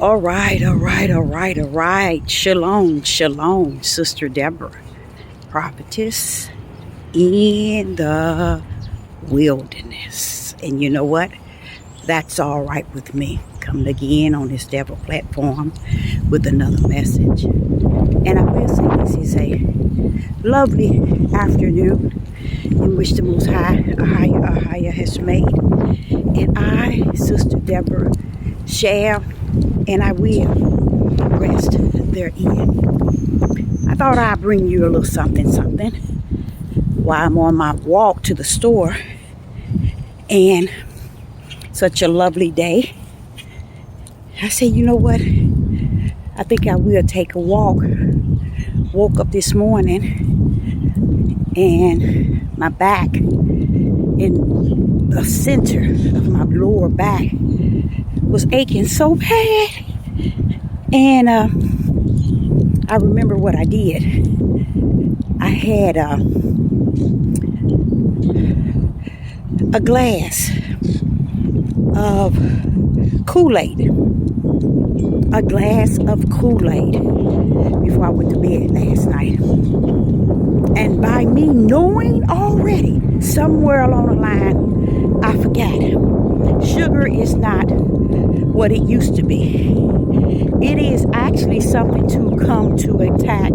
All right, all right, all right, all right. Shalom, shalom, Sister Deborah, prophetess in the wilderness. And you know what? That's all right with me. Coming again on this Deborah platform with another message. And I will say this is a lovely afternoon in which the Most High, Ahaya has made. And I, Sister Deborah, shall and I will rest therein. I thought I'd bring you a little something while I'm on my walk to the store. And such a lovely day. I said, you know what? I think I will take a walk. Woke up this morning and my back, in the center of my lower back, was aching so bad. And I remember what I did. I had a glass of Kool-Aid. A glass of Kool-Aid before I went to bed last night. And by me knowing already, somewhere along the line, I forgot. Sugar is not what it used to be. It is actually something to come to attack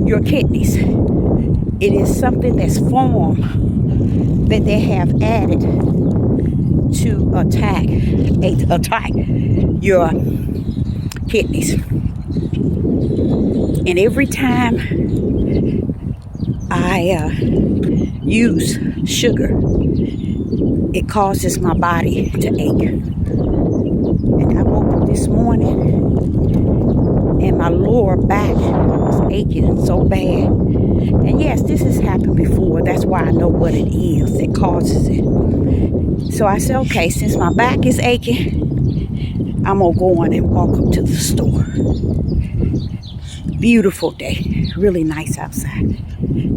your kidneys. It is something that's formed that they have added to attack your kidneys. And every time I use sugar, it causes my body to ache. And I woke up this morning and my lower back was aching so bad. And yes, this has happened before. That's why I know what it is that causes it. So I said, okay, since my back is aching, I'm going to go on and walk up to the store. Beautiful day. Really nice outside.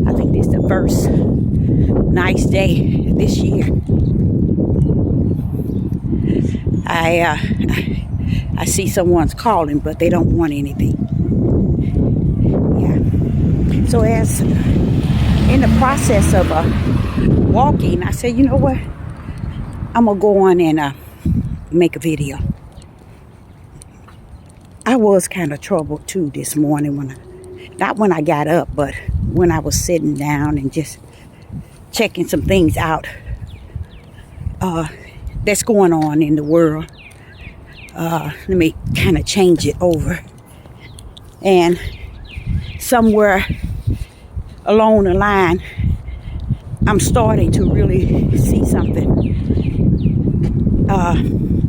I think this is the first nice day this year. I see someone's calling, but they don't want anything. Yeah. So as in the process of walking, I said, you know what? I'm going to go on and make a video. I was kind of troubled too this morning not when I got up, but when I was sitting down and just checking some things out that's going on in the world. Let me kind of change it over. And somewhere along the line, I'm starting to really see something.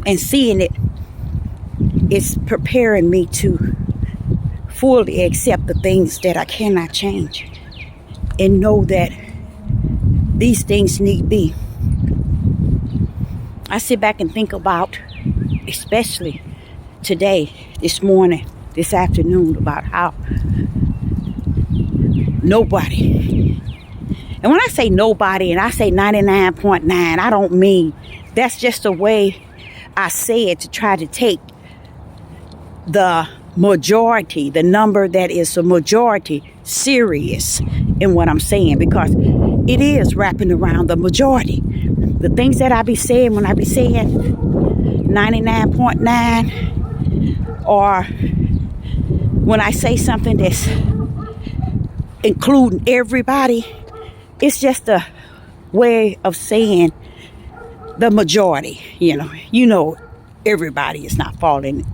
And seeing it, it's preparing me to fully accept the things that I cannot change and know that these things need be. I sit back and think about, especially today, this morning, this afternoon, about how nobody, and when I say nobody and I say 99.9, I don't mean, that's just the way I say it to try to take the majority, the number that is the majority, serious in what I'm saying, because it is wrapping around the majority. The things that I be saying when I be saying 99.9, or when I say something that's including everybody, it's just a way of saying the majority. You know, everybody is not falling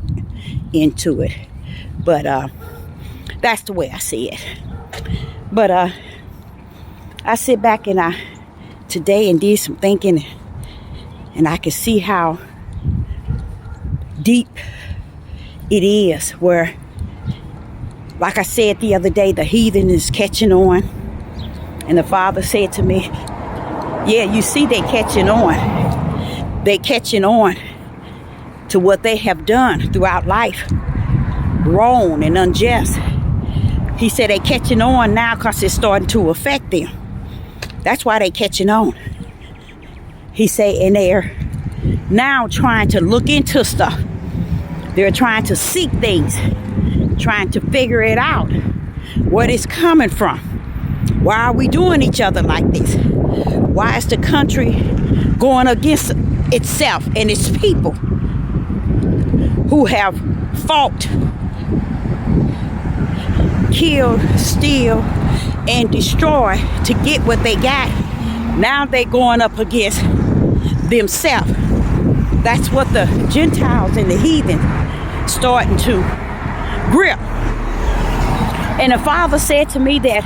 into it, but that's the way I see it. But I sit back and today and did some thinking, and I can see how deep it is, where, like I said the other day, the heathen is catching on. And the Father said to me, yeah, you see, they catching on. They catching on to what they have done throughout life, wrong and unjust. He said they catching on now because it's starting to affect them. That's why they catching on. He said, and they're now trying to look into stuff They're trying to seek things, trying to figure it out, where it's coming from. Why are we doing each other like this? Why is the country going against itself and its people who have fought, killed, steal, and destroy to get what they got? Now they're going up against themselves. That's what the Gentiles and the heathen starting to grip. And the Father said to me that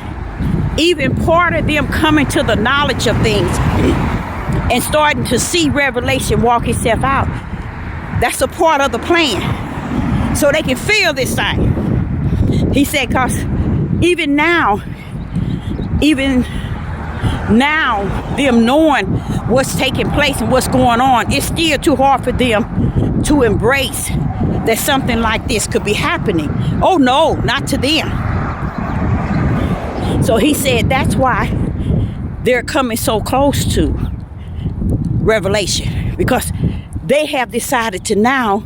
even part of them coming to the knowledge of things and starting to see revelation walk itself out, that's a part of the plan, so they can feel this thing. He said, because even now, them knowing what's taking place and what's going on, it's still too hard for them to embrace that something like this could be happening. Oh no, not to them. So he said that's why they're coming so close to revelation, because they have decided to now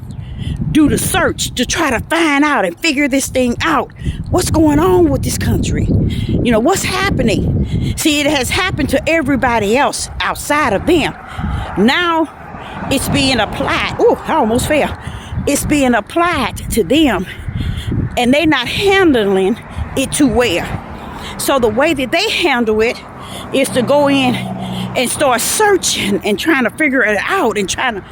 do the search to try to find out and figure this thing out. What's going on with this country? You know, what's happening? See, it has happened to everybody else outside of them. Now it's being applied. Oh, I almost fell. It's being applied to them, and they're not handling it too well. So the way that they handle it is to go in and start searching and trying to figure it out and trying to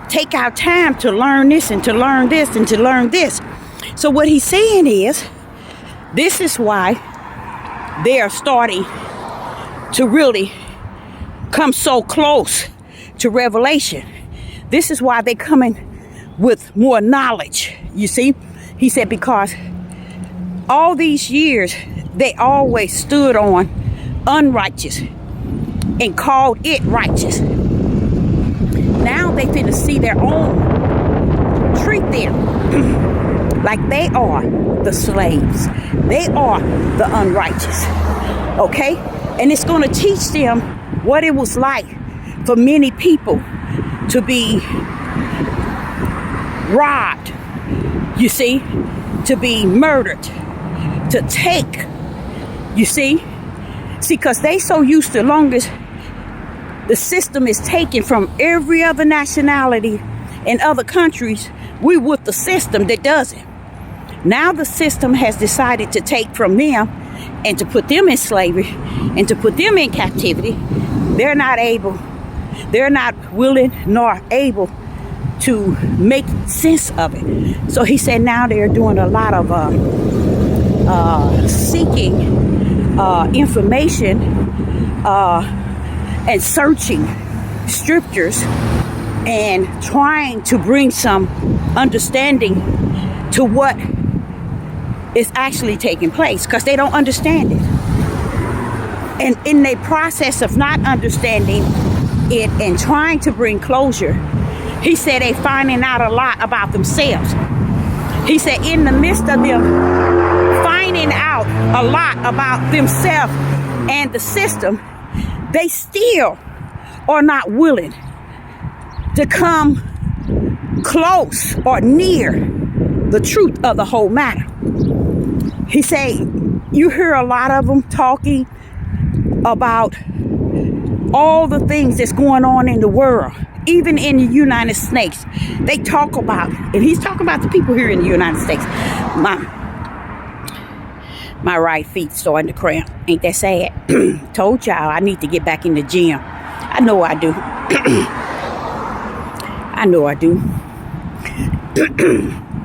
take our time to learn this and to learn this and to learn this. So what he's saying is, this is why they are starting to really come so close to revelation. This is why they're coming with more knowledge. You see, he said, because all these years they always stood on unrighteous and called it righteous. Now they finna see their own, treat them like they are the slaves. They are the unrighteous. Okay? And it's gonna teach them what it was like for many people to be robbed, you see, to be murdered, to take, you see, because they so used to, long as the system is taken from every other nationality in other countries, we with the system that does it. Now the system has decided to take from them and to put them in slavery and to put them in captivity. They're not willing nor able to make sense of it. So he said now they're doing a lot of seeking information and searching scriptures and trying to bring some understanding to what is actually taking place, because they don't understand it. And in the process of not understanding it and trying to bring closure, he said they're finding out a lot about themselves. He said in the midst of them finding out a lot about themselves and the system, they still are not willing to come close or near the truth of the whole matter. He said you hear a lot of them talking about all the things that's going on in the world, even in the United States. They talk about, and he's talking about the people here in the United States. My right feet starting to cramp. Ain't that sad? Told y'all I need to get back in the gym. I know I do. I know I do.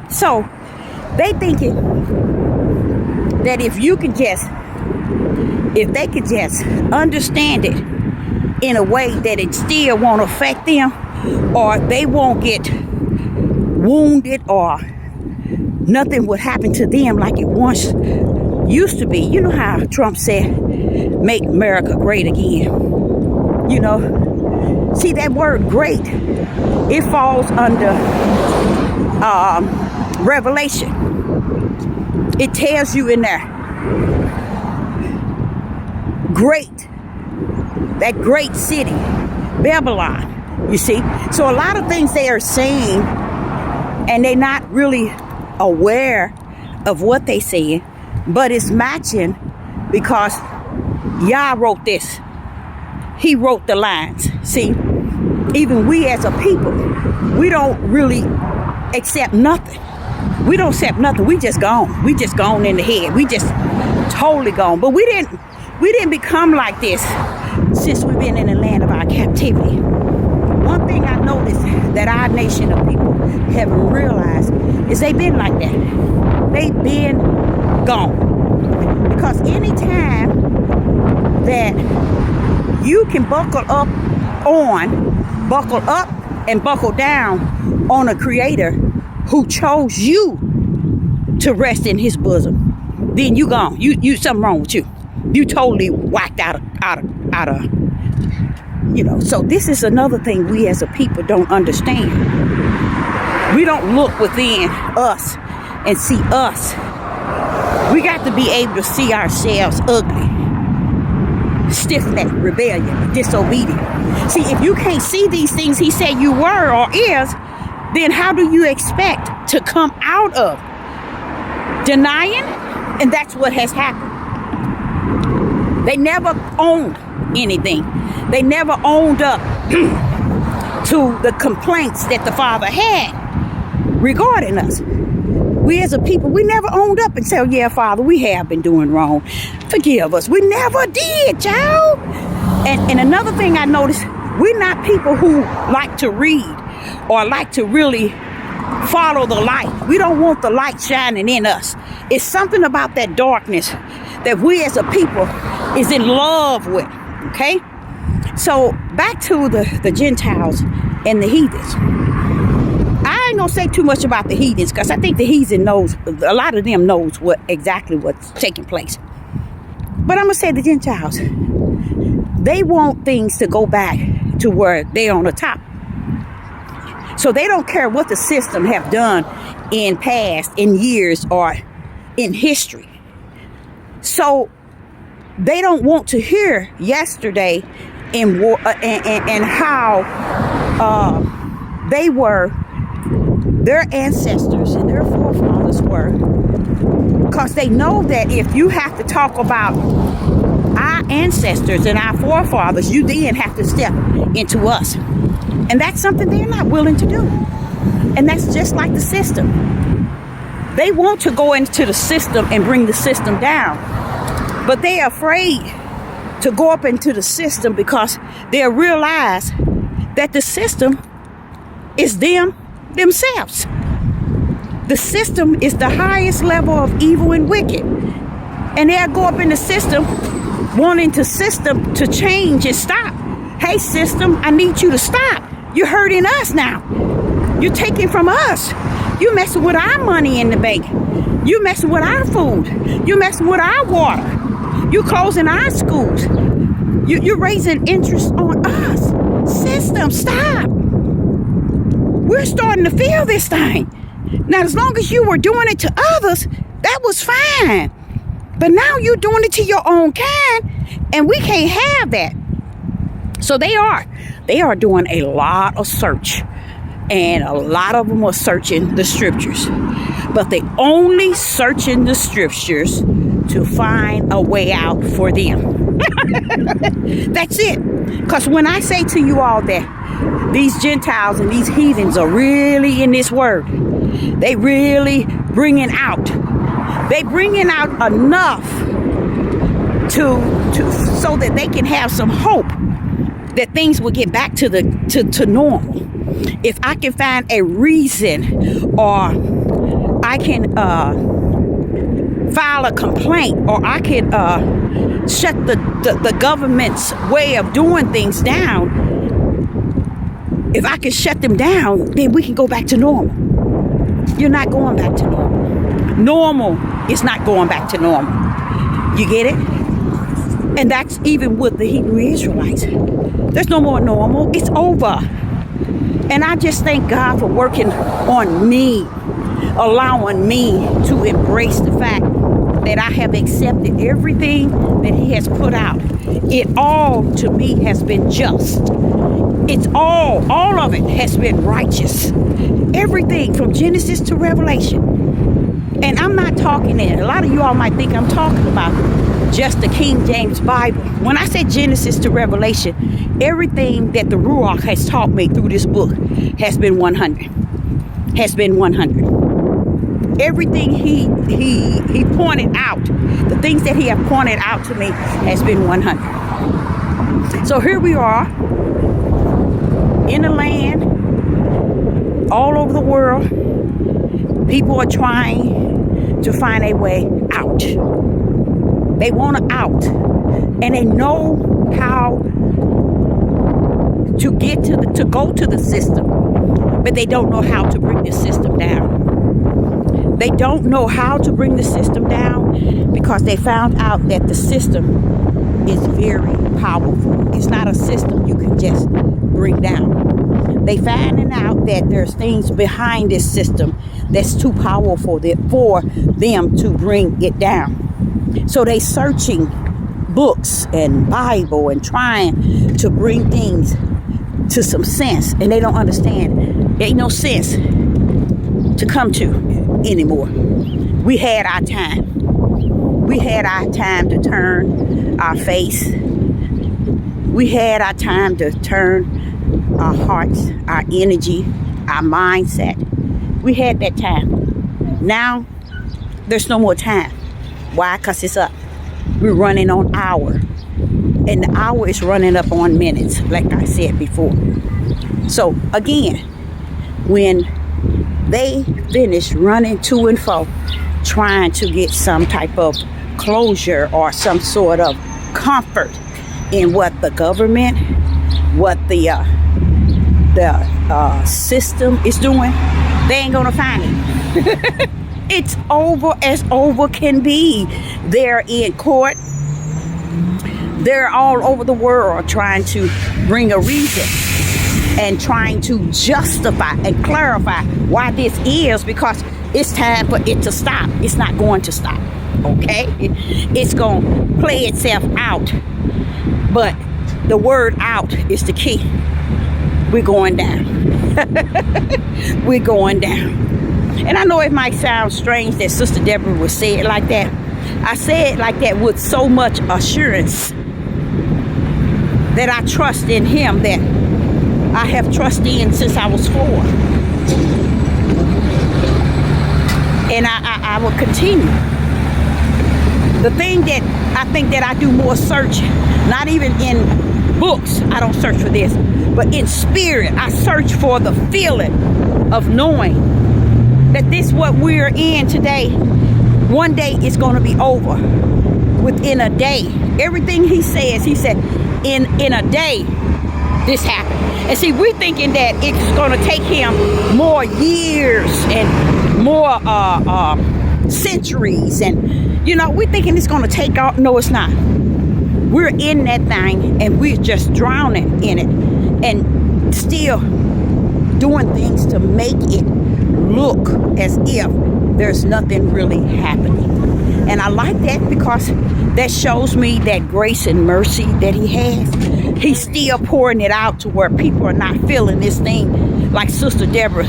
So they thinking that if they could just understand it in a way that it still won't affect them, or they won't get wounded, or nothing would happen to them like it once used to be. You know how Trump said, make America great again. You know, see that word great, it falls under Revelation. It tells you in there, great, that great city, Babylon, you see. So a lot of things they are saying and they're not really aware of what they saying, but it's matching because Yah wrote this. He wrote the lines. See, even we as a people, we don't really accept nothing. We don't accept nothing. We just gone. We just gone in the head. We just totally gone. But we didn't become like this since we've been in the land of our captivity. One thing I noticed that our nation of people haven't realized is they've been like that. They've been gone. Because anytime that you can buckle up and buckle down on a creator who chose you to rest in his bosom, then you gone. You something wrong with you. You totally whacked out of so this is another thing we as a people don't understand. We don't look within us and see us. We got to be able to see ourselves ugly, stiff-necked, rebellion, disobedient. See, if you can't see these things he said you were or is, then how do you expect to come out of denying? And that's what has happened. They never owned anything. They never owned up to the complaints that the Father had regarding us. We as a people, we never owned up and said, oh, yeah, Father, we have been doing wrong. Forgive us. We never did, y'all. And another thing I noticed, we're not people who like to read or like to really follow the light. We don't want the light shining in us. It's something about that darkness that we as a people is in love with, okay? So back to the Gentiles and the heathens. I ain't gonna say too much about the heathens because I think the heathen knows, a lot of them knows exactly what's taking place. But I'm gonna say the Gentiles, they want things to go back to where they're on the top. So they don't care what the system have done in past, in years, or in history. So they don't want to hear yesterday and how they were, their ancestors and their forefathers were, because they know that if you have to talk about our ancestors and our forefathers, you then have to step into us. And that's something they're not willing to do. And that's just like the system. They want to go into the system and bring the system down, but they're afraid to go up into the system because they realize that the system is themselves. The system is the highest level of evil and wicked. And they'll go up in the system wanting the system to change and stop. Hey, system, I need you to stop. You're hurting us now. You're taking from us. You messing with our money in the bank. You messing with our food. You messing with our water. You closing our schools. You're raising interest on us. System, stop. We're starting to feel this thing. Now, as long as you were doing it to others, that was fine. But now you're doing it to your own kind, and we can't have that. So they are doing a lot of search, and a lot of them are searching the scriptures, but they only searching the scriptures to find a way out for them. That's it. Because when I say to you all that these Gentiles and these heathens are really in this word, they really bringing out enough to so that they can have some hope that things will get back to normal. If I can find a reason, or I can file a complaint, or I can shut the government's way of doing things down, if I can shut them down, then we can go back to normal. You're not going back to normal. Normal is not going back to normal. You get it? And that's even with the Hebrew Israelites. There's no more normal. It's over. And I just thank God for working on me, allowing me to embrace the fact that I have accepted everything that he has put out. It all to me has been just. It's all of it has been righteous. Everything from Genesis to Revelation. And I'm not talking there. A lot of you all might think I'm talking about just the King James Bible. When I say Genesis to Revelation, everything that the Ruach has taught me through this book has been 100. Has been 100. Everything he pointed out, the things that he have pointed out to me has been 100. So here we are in a land all over the world. People are trying to find a way out. They want to out, and they know how to get to go to the system, but they don't know how to bring the system down. They don't know how to bring the system down because they found out that the system is very powerful. It's not a system you can just bring down. They finding out that there's things behind this system that's too powerful for them to bring it down. So they searching books and Bible and trying to bring things to some sense, and they don't understand. There ain't no sense to come to anymore. We had our time. We had our time to turn our face. We had our time to turn our hearts, our energy, our mindset. We had that time. Now, there's no more time. Why? Because it's up. We're running on hour. And the hour is running up on minutes, like I said before. So, again, when they finish running to and fro, trying to get some type of closure or some sort of comfort in what the government, what the system is doing, they ain't gonna find it. It's over as over can be. They're in court. They're all over the world trying to bring a reason and trying to justify and clarify why this is, because it's time for it to stop. It's not going to stop, okay? It's going to play itself out, but the word out is the key. We're going down. We're going down. And I know it might sound strange that Sister Deborah would say it like that. I say it like that with so much assurance that I trust in Him that I have trusted in since I was 4. And I will continue. The thing that I think that I do more search, not even in books, I don't search for this, but in spirit, I search for the feeling of knowing that this what we're in today, one day it's going to be over. Within a day. Everything he said in a day this happened. And see, we're thinking that it's going to take him more years and more centuries, and we're thinking it's going to take off. No, it's not. We're in that thing and we're just drowning in it and still doing things to make it look as if there's nothing really happening. And I like that because that shows me that grace and mercy that he has. He's still pouring it out to where people are not feeling this thing like Sister Deborah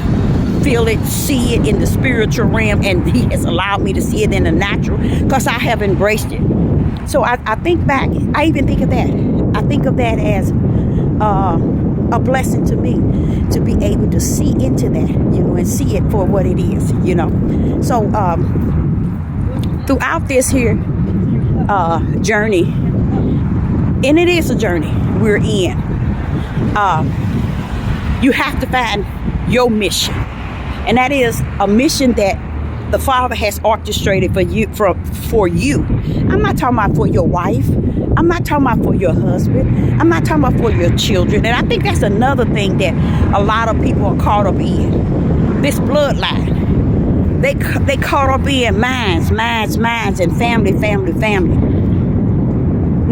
feel it, see it in the spiritual realm, and he has allowed me to see it in the natural because I have embraced it. So I think back, I even think of that. I think of that as a blessing to me to be able to see into that, and see it for what it is, So throughout this here journey, and it is a journey we're in, you have to find your mission, and that is a mission that the Father has orchestrated for you. I'm not talking about for your wife. I'm not talking about for your husband. I'm not talking about for your children. And I think that's another thing that a lot of people are caught up in. This bloodline. They caught up in minds, and family.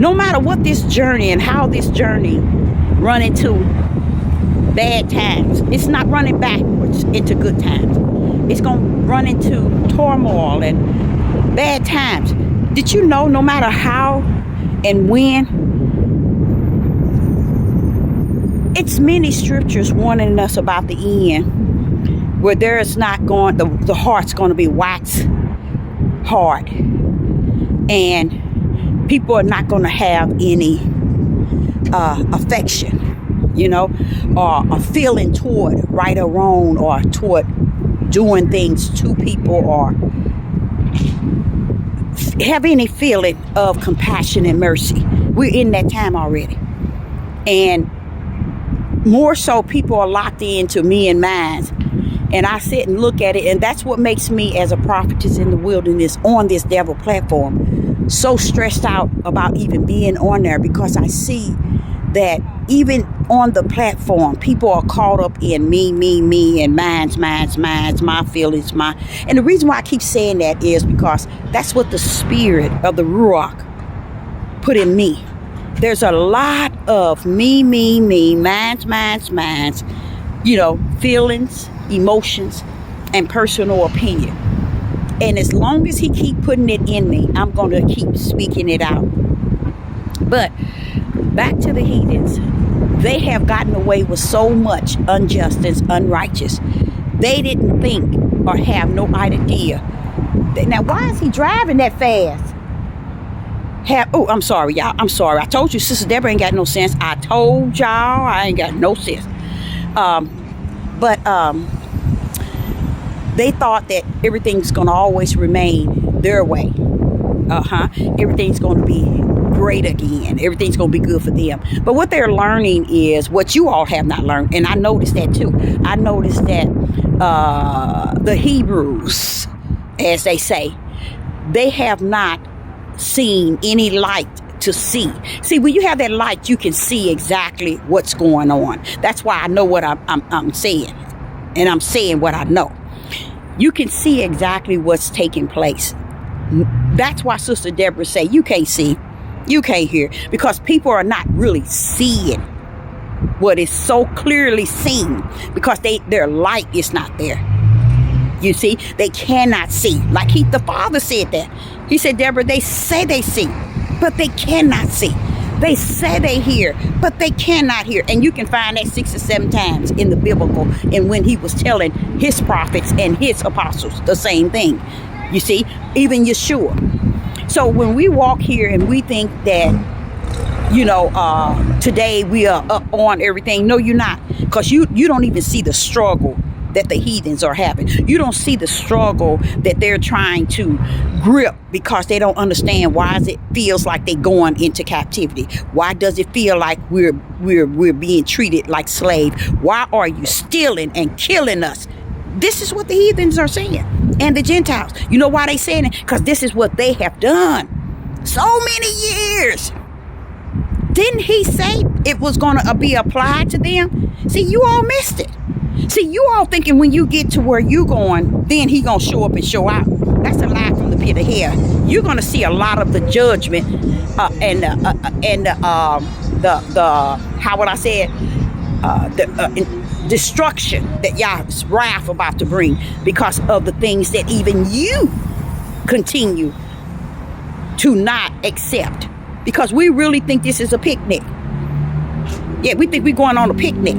No matter what this journey and how this journey run into bad times, it's not running backwards into good times. It's going to run into turmoil and bad times. Did you know no matter how and when, It's many scriptures warning us about the end, where there is not going, the heart's going to be wax hard, and people are not going to have any affection, or a feeling toward right or wrong, or toward doing things to people, or have any feeling of compassion and mercy. We're in that time already. And more so, people are locked into me and mine. And I sit and look at it, and that's what makes me, as a prophetess in the wilderness on this devil platform, so stressed out about even being on there, because I see that even on the platform, people are caught up in me, and mine's, my feelings, and the reason why I keep saying that is because that's what the spirit of the Ruach put in me. There's a lot of me, mine's, feelings, emotions, and personal opinion. And as long as he keep putting it in me, I'm going to keep speaking it out. But back to the heathens. They have gotten away with so much injustice, unrighteous. They didn't think or have no idea. Now, why is he driving that fast? I'm sorry, y'all. I'm sorry. I told you, Sister Deborah ain't got no sense. I told y'all I ain't got no sense. But they thought that everything's going to always remain their way. Everything's going to be great again. Everything's going to be good for them. But what they're learning is what you all have not learned. And I noticed that too. I noticed that the Hebrews, as they say, they have not seen any light to see. See, when you have that light, you can see exactly what's going on. That's why I know what I'm saying. And I'm saying what I know. You can see exactly what's taking place. That's why Sister Deborah say you can't see, you can't hear, because people are not really seeing what is so clearly seen, because their light is not there. You see, they cannot see. Like the Father said that. He said, Deborah, they say they see, but they cannot see. They say they hear, but they cannot hear. And you can find that 6 or 7 times in the biblical, and when he was telling his prophets and his apostles the same thing. You see, even Yeshua. So when we walk here and we think that, today we are up on everything. No, you're not. Because you don't even see the struggle that the heathens are having. You don't see the struggle that they're trying to grip, because they don't understand why it feels like they're going into captivity. Why does it feel like we're being treated like slaves? Why are you stealing and killing us? This is what the heathens are saying, and the Gentiles. You know why they saying it? Because this is what they have done so many years. Didn't he say it was going to be applied to them? See, you all missed it. See, you all thinking when you get to where you going, then he going to show up and show out. That's a lie from the pit of hell. You're going to see a lot of the judgment and the how would I say it? Destruction that Yah's wrath about to bring, because of the things that even you continue to not accept, because we really think this is a picnic. Yeah, we think we're going on a picnic.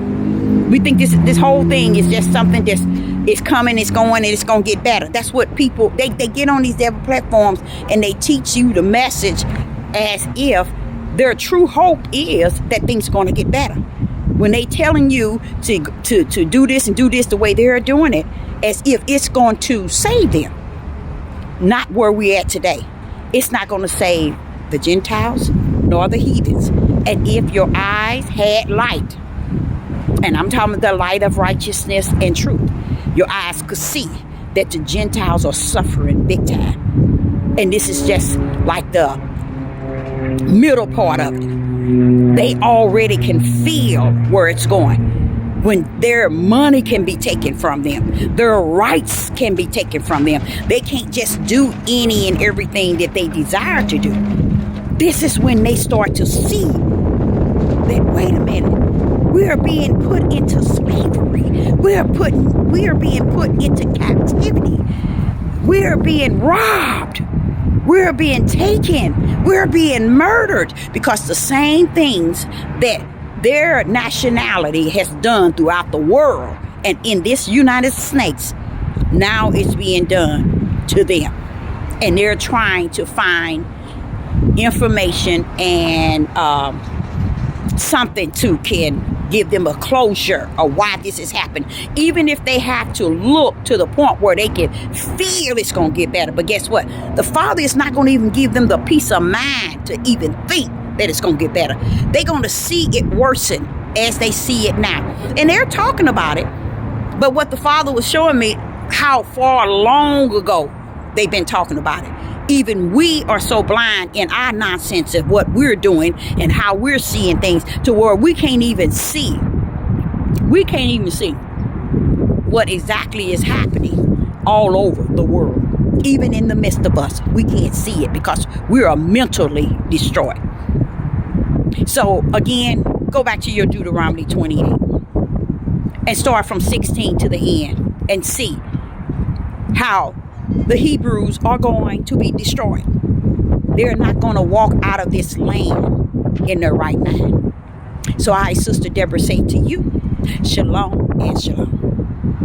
We think this whole thing is just something that's it's coming, it's going, and it's going to get better. That's what people, they get on these devil platforms and they teach you the message as if their true hope is that things are going to get better. When they telling you to do this and do this the way they're doing it, as if it's going to save them. Not where we're at today. It's not going to save the Gentiles nor the heathens. And if your eyes had light, and I'm talking about the light of righteousness and truth, your eyes could see that the Gentiles are suffering big time. And this is just like the middle part of it. They already can feel where it's going. When their money can be taken from them, their rights can be taken from them. They can't just do any and everything that they desire to do. This is when they start to see that, wait a minute, we are being put into slavery. We are being put into captivity. We are being robbed. We're being taken. We're being murdered, because the same things that their nationality has done throughout the world, and in this United States, now it's being done to them. And they're trying to find information and something to can give them a closure of why this has happened, even if they have to look to the point where they can feel it's going to get better. But guess what? The Father is not going to even give them the peace of mind to even think that it's going to get better. They're going to see it worsen as they see it now. And they're talking about it. But what the Father was showing me, how far long ago they've been talking about it. Even we are so blind in our nonsense of what we're doing and how we're seeing things to where we can't even see. We can't even see what exactly is happening all over the world. Even in the midst of us, we can't see it because we are mentally destroyed. So again, go back to your Deuteronomy 28 and start from 16 to the end and see how the Hebrews are going to be destroyed. They're not going to walk out of this land in their right mind. So I, Sister Deborah, say to you, shalom and shalom.